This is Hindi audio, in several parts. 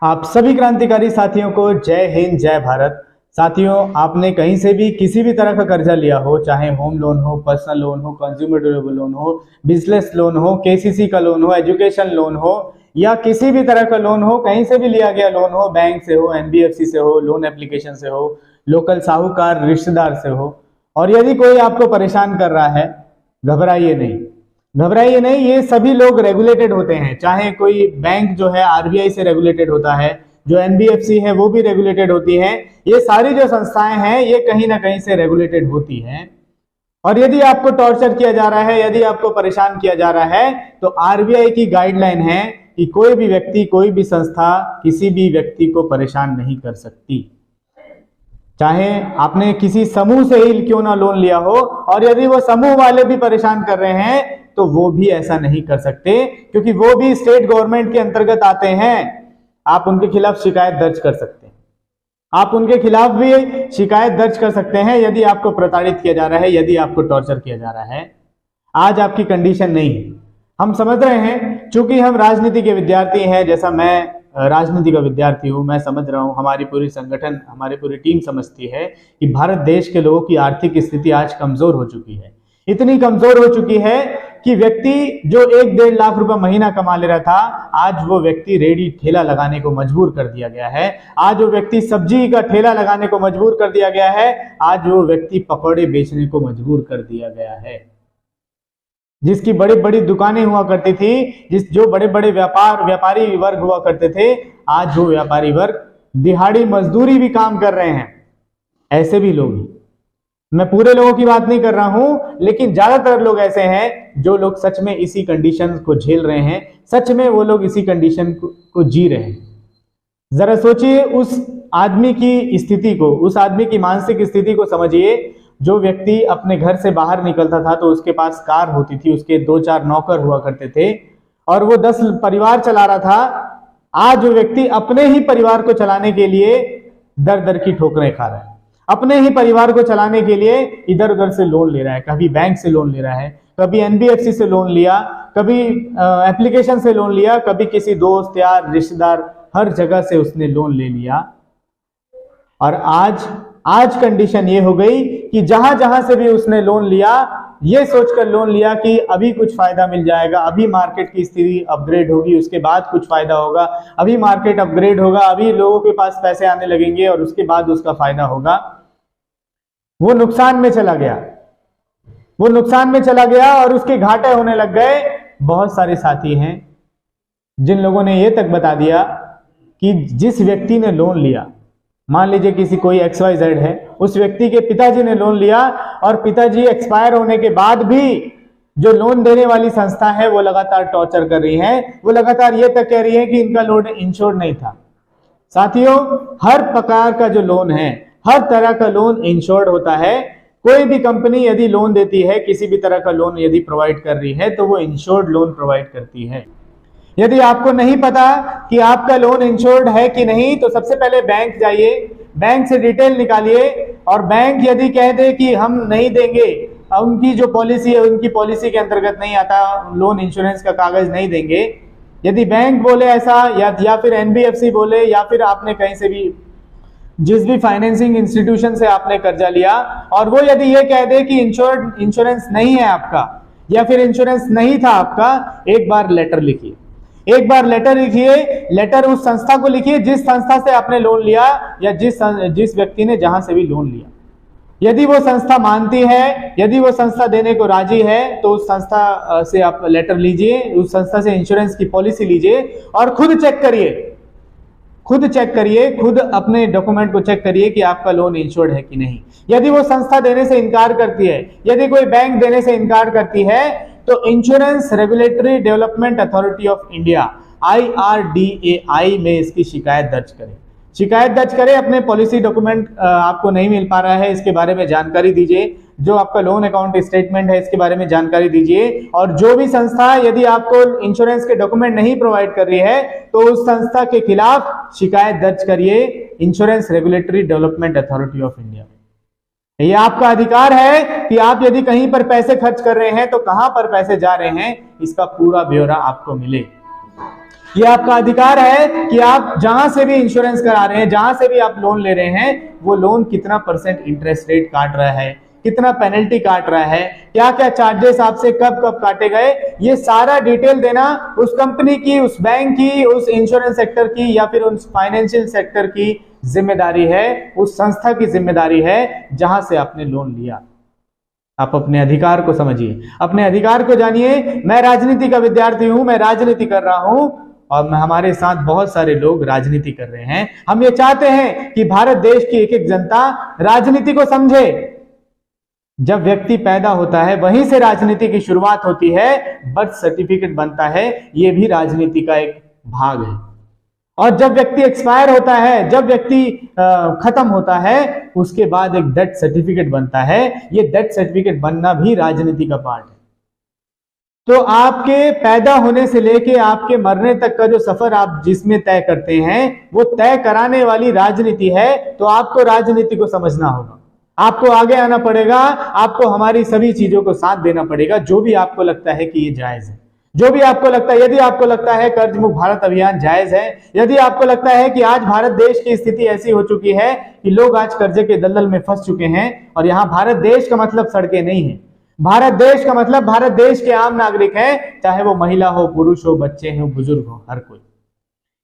आप सभी क्रांतिकारी साथियों को जय हिंद जय भारत। साथियों, आपने कहीं से भी किसी भी तरह का कर्जा लिया हो, चाहे होम लोन हो, पर्सनल लोन हो, कंज्यूमर ड्यूरेबल लोन हो, बिजनेस लोन हो, केसीसी का लोन हो, एजुकेशन लोन हो या किसी भी तरह का लोन हो, कहीं से भी लिया गया लोन हो, बैंक से हो, एनबीएफसी से हो, लोन एप्लीकेशन से हो, लोकल साहूकार रिश्तेदार से हो, और यदि कोई आपको परेशान कर रहा है, घबराइए नहीं, घबराइए नहीं। ये सभी लोग रेगुलेटेड होते हैं, चाहे कोई बैंक जो है आरबीआई से रेगुलेटेड होता है, जो एनबीएफसी है वो भी रेगुलेटेड होती है। ये सारी जो संस्थाएं हैं ये कहीं ना कहीं से रेगुलेटेड होती हैं। और यदि आपको टॉर्चर किया जा रहा है, यदि आपको परेशान किया जा रहा है, तो आरबीआई की गाइडलाइन है कि कोई भी व्यक्ति, कोई भी संस्था किसी भी व्यक्ति को परेशान नहीं कर सकती, चाहे आपने किसी समूह से ही क्यों ना लोन लिया हो। और यदि वो समूह वाले भी परेशान कर रहे हैं तो वो भी ऐसा नहीं कर सकते, क्योंकि वो भी स्टेट गवर्नमेंट के अंतर्गत आते हैं। आप उनके खिलाफ शिकायत दर्ज कर सकते हैं, आप उनके खिलाफ भी शिकायत दर्ज कर सकते हैं यदि आपको प्रताड़ित किया जा रहा है, यदि आपको टॉर्चर किया जा रहा है। आज आपकी कंडीशन नहीं है, हम समझ रहे हैं, चूंकि हम राजनीति के विद्यार्थी हैं, जैसा मैं राजनीति का विद्यार्थी हूं, मैं समझ रहा हूं, हमारी पूरी संगठन, हमारी पूरी टीम समझती है कि भारत देश के लोगों की आर्थिक स्थिति आज कमजोर हो चुकी है। इतनी कमजोर हो चुकी है कि व्यक्ति जो 1-1.5 लाख रुपए महीना कमा ले रहा था, आज वो व्यक्ति रेडी ठेला लगाने को मजबूर कर दिया गया है। आज वो व्यक्ति सब्जी का ठेला लगाने को मजबूर कर दिया गया है। आज वो व्यक्ति पकौड़े बेचने को मजबूर कर दिया गया है। जिसकी बड़ी बड़ी दुकानें हुआ करती थी, जो बड़े बड़े व्यापारी वर्ग हुआ करते थे, आज वो व्यापारी वर्ग दिहाड़ी मजदूरी भी काम कर रहे हैं। ऐसे भी लोग, मैं पूरे लोगों की बात नहीं कर रहा हूं, लेकिन ज्यादातर लोग ऐसे हैं जो लोग सच में इसी कंडीशन को झेल रहे हैं, सच में वो लोग इसी कंडीशन को जी रहे हैं। जरा सोचिए उस आदमी की स्थिति को, उस आदमी की मानसिक स्थिति को समझिए। जो व्यक्ति अपने घर से बाहर निकलता था तो उसके पास कार होती थी, उसके 2-4 नौकर हुआ करते थे और वो 10 परिवार चला रहा था। आज वो व्यक्ति अपने ही परिवार को चलाने के लिए दर दर की ठोकरें खा रहा है, अपने ही परिवार को चलाने के लिए इधर उधर से लोन ले रहा है। कभी बैंक से लोन ले रहा है, कभी एनबीएफसी से लोन लिया, कभी एप्लीकेशन से लोन लिया, कभी किसी दोस्त यार रिश्तेदार, हर जगह से उसने लोन ले लिया। और आज कंडीशन ये हो गई कि जहां जहां से भी उसने लोन लिया, ये सोचकर लोन लिया कि अभी कुछ फायदा मिल जाएगा, अभी मार्केट की स्थिति अपग्रेड होगी, उसके बाद कुछ फायदा होगा, अभी मार्केट अपग्रेड होगा, अभी लोगों के पास पैसे आने लगेंगे और उसके बाद उसका फायदा होगा। वो नुकसान में चला गया, वो नुकसान में चला गया और उसके घाटे होने लग गए। बहुत सारे साथी हैं जिन लोगों ने ये तक बता दिया कि जिस व्यक्ति ने लोन लिया, मान लीजिए किसी कोई XYZ है, उस व्यक्ति के पिताजी ने लोन लिया और पिताजी एक्सपायर होने के बाद भी जो लोन देने वाली संस्था है वो लगातार टॉर्चर कर रही है, वो लगातार ये तक कह रही है कि इनका लोन इंश्योर्ड नहीं था। साथियों, हर प्रकार का जो लोन है, हर तरह का लोन इंश्योर्ड होता है। कोई भी कंपनी यदि लोन देती है, किसी भी तरह का लोन यदि प्रोवाइड कर रही है, तो वो इंश्योर्ड लोन प्रोवाइड करती है। यदि आपको नहीं पता कि आपका लोन इंश्योर्ड है कि नहीं, तो सबसे पहले बैंक जाइए, बैंक से डिटेल निकालिए, और बैंक यदि कह दे कि हम नहीं देंगे, उनकी जो पॉलिसी है उनकी पॉलिसी के अंतर्गत नहीं आता, लोन इंश्योरेंस का कागज नहीं देंगे, यदि बैंक बोले ऐसा, या फिर एनबीएफसी बोले, या फिर आपने कहीं से भी, जिस भी फाइनेंसिंग इंस्टीट्यूशन से आपने कर्जा लिया, और वो यदि ये कह दे कि इंश्योरेंस नहीं है आपका, या फिर इंश्योरेंस नहीं था आपका, एक बार लेटर लिखिए, एक बार लेटर लिखिए। लेटर उस संस्था को लिखिए जिस संस्था से आपने लोन लिया, या जिस व्यक्ति ने जहां से भी लोन लिया। यदि वो संस्था मानती है, यदि वो संस्था देने को राजी है, तो उस संस्था से आप लेटर लीजिए, उस संस्था से इंश्योरेंस की पॉलिसी लीजिए और खुद चेक करिए, खुद अपने डॉक्यूमेंट को चेक करिए कि आपका लोन इंश्योर्ड है कि नहीं। यदि वो संस्था देने से इनकार करती है, यदि कोई बैंक देने से इनकार करती है, तो insurance regulatory development authority of India IRDAI में इसकी शिकायत दर्ज करें। अपने पॉलिसी डॉक्यूमेंट आपको नहीं मिल पा रहा है, इसके बारे में जानकारी दीजिए। जो आपका लोन अकाउंट स्टेटमेंट है, इसके बारे में जानकारी दीजिए। और जो भी संस्था यदि आपको इंश्योरेंस के डॉक्यूमेंट नहीं प्रोवाइड कर रही है, तो उस संस्था के खिलाफ शिकायत दर्ज करिए insurance regulatory development authority of India. ये आपका अधिकार है कि आप यदि कहीं पर पैसे खर्च कर रहे हैं तो कहां पर पैसे जा रहे हैं, इसका पूरा ब्यौरा आपको मिले। ये आपका अधिकार है कि आप जहां से भी इंश्योरेंस करा रहे हैं, जहां से भी आप लोन ले रहे हैं, वो लोन कितना % इंटरेस्ट रेट काट रहा है, कितना पेनल्टी काट रहा है, क्या क्या चार्जेस आपसे कब कब काटे गए, ये सारा डिटेल देना उस कंपनी की, उस बैंक की, उस इंश्योरेंस सेक्टर की या फिर उस फाइनेंशियल सेक्टर की जिम्मेदारी है, उस संस्था की जिम्मेदारी है जहां से आपने लोन लिया। आप अपने अधिकार को समझिए, अपने अधिकार को जानिए। मैं राजनीति का विद्यार्थी हूं, मैं राजनीति कर रहा हूं और हमारे साथ बहुत सारे लोग राजनीति कर रहे हैं। हम ये चाहते हैं कि भारत देश की एक एक जनता राजनीति को समझे। जब व्यक्ति पैदा होता है वहीं से राजनीति की शुरुआत होती है, बर्थ सर्टिफिकेट बनता है, ये भी राजनीति का एक भाग है। और जब व्यक्ति एक्सपायर होता है, जब व्यक्ति खत्म होता है, उसके बाद एक डेथ सर्टिफिकेट बनता है। ये डेथ सर्टिफिकेट बनना भी राजनीति का पार्ट है। तो आपके पैदा होने से लेके आपके मरने तक का जो सफर आप जिसमें तय करते हैं, वो तय कराने वाली राजनीति है। तो आपको राजनीति को समझना होगा, आपको आगे आना पड़ेगा, आपको हमारी सभी चीजों को साथ देना पड़ेगा। जो भी आपको लगता है कि ये जायज है, जो भी आपको लगता है, यदि आपको लगता है कर्ज मुक्त भारत अभियान जायज है, यदि आपको लगता है कि आज भारत देश की स्थिति ऐसी हो चुकी है कि लोग आज कर्जे के दलदल में फंस चुके हैं, और यहां भारत देश का मतलब सड़कें नहीं है, भारत देश का मतलब भारत देश के आम नागरिक हैं, चाहे वो महिला हो, पुरुष हो, बच्चे हो, बुजुर्ग हो, हर कोई।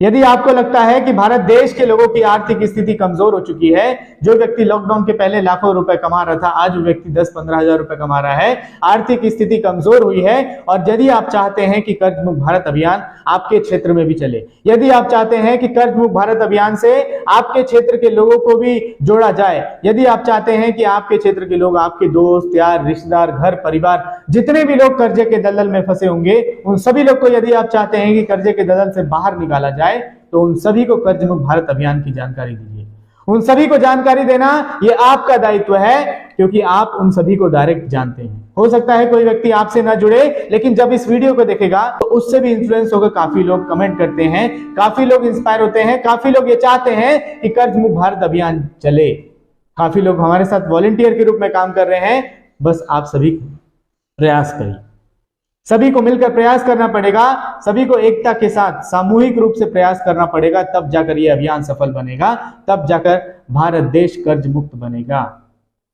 यदि आपको लगता है कि भारत देश के लोगों की आर्थिक स्थिति कमजोर हो चुकी है, जो व्यक्ति लॉकडाउन के पहले लाखों रुपए कमा रहा था, आज वो व्यक्ति 10-15 हजार रुपए कमा रहा है, आर्थिक स्थिति कमजोर हुई है, और यदि आप चाहते हैं कि कर्ज मुक्त भारत अभियान आपके क्षेत्र में भी चले, यदि आप चाहते हैं कि कर्ज मुक्त भारत अभियान से आपके क्षेत्र के लोगों को भी जोड़ा जाए, यदि आप चाहते हैं कि आपके क्षेत्र के लोग, आपके दोस्त यार, रिश्तेदार, घर परिवार, जितने भी लोग कर्जे के दलदल में फंसे होंगे, उन सभी लोग को यदि आप चाहते हैं कि कर्जे के दलदल से बाहर निकाला जाए, तो उन सभी को कर्ज मुक्त भारत अभियान की जानकारी दीजिए। उन सभी को जानकारी देना ये आपका दायित्व है, क्योंकि आप उन सभी को डायरेक्ट जानते हैं। हो सकता है कोई व्यक्ति आपसे ना जुड़े, लेकिन जब इस वीडियो को देखेगा तो उससे भी इन्फ्लुएंस होगा। काफी लोग कमेंट करते हैं, काफी लोग इंस्पायर होते हैं, काफी लोग ये चाहते हैं कि कर्ज मुक्त भारत अभियान चले, काफी लोग हमारे साथ वॉलंटियर के रूप में काम कर रहे हैं। बस आप सभी प्रयास करिए, सभी को मिलकर प्रयास करना पड़ेगा, सभी को एकता के साथ सामूहिक रूप से प्रयास करना पड़ेगा, तब जाकर यह अभियान सफल बनेगा, तब जाकर भारत देश कर्ज मुक्त बनेगा।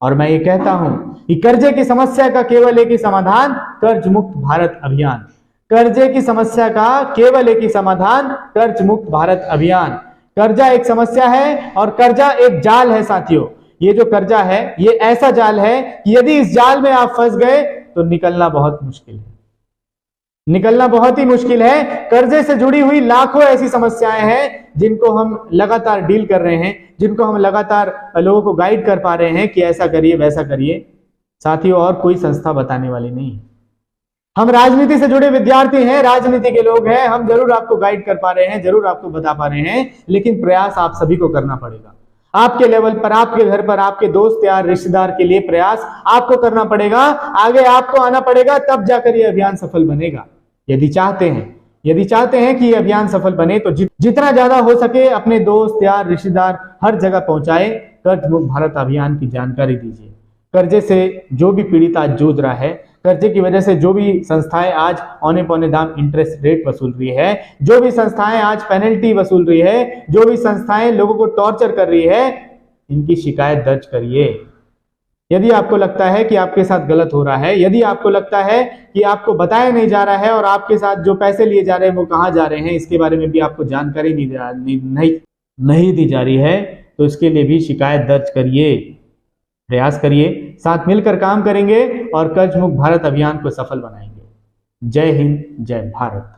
और मैं ये कहता हूं कि कर्जे की समस्या का केवल एक ही समाधान, कर्ज मुक्त भारत अभियान। कर्जे की समस्या का केवल एक ही समाधान, कर्ज मुक्त भारत अभियान। कर्जा एक समस्या है और कर्जा एक जाल है साथियों। ये जो कर्जा है ये ऐसा जाल है कि यदि इस जाल में आप फंस गए तो निकलना बहुत मुश्किल है, निकलना बहुत ही मुश्किल है। कर्जे से जुड़ी हुई लाखों ऐसी समस्याएं हैं जिनको हम लगातार डील कर रहे हैं, जिनको हम लगातार लोगों को गाइड कर पा रहे हैं कि ऐसा करिए, वैसा करिए। साथियों, और कोई संस्था बताने वाली नहीं है। हम राजनीति से जुड़े विद्यार्थी हैं, राजनीति के लोग हैं, हम जरूर आपको गाइड कर पा रहे हैं, जरूर आपको बता पा रहे हैं, लेकिन प्रयास आप सभी को करना पड़ेगा। आपके लेवल पर, आपके घर पर, आपके दोस्त यार, रिश्तेदार के लिए प्रयास आपको करना पड़ेगा, आगे आपको आना पड़ेगा, तब जाकर यह अभियान सफल बनेगा। यदि चाहते हैं कि यह अभियान सफल बने तो जितना ज्यादा हो सके अपने दोस्त यार, रिश्तेदार हर जगह पहुंचाए, कर्ज मुक्त भारत अभियान की जानकारी दीजिए। कर्जे से जो भी पीड़ित आज जूझ रहा है, कर्जे की वजह से जो भी संस्थाएं आज औने पौने दाम इंटरेस्ट रेट वसूल रही है, जो भी संस्थाएं आज पेनल्टी वसूल रही है, जो भी संस्थाएं लोगों को टॉर्चर कर रही है, इनकी शिकायत दर्ज करिए। यदि आपको लगता है कि आपके साथ गलत हो रहा है, यदि आपको लगता है कि आपको बताया नहीं जा रहा है और आपके साथ जो पैसे लिए जा रहे हैं वो कहाँ जा रहे हैं, इसके बारे में भी आपको जानकारी नहीं दी जा रही है, तो इसके लिए भी शिकायत दर्ज करिए, प्रयास करिए, साथ मिलकर काम करेंगे और कर्ज मुक्त भारत अभियान को सफल बनाएंगे। जय हिंद, जय भारत।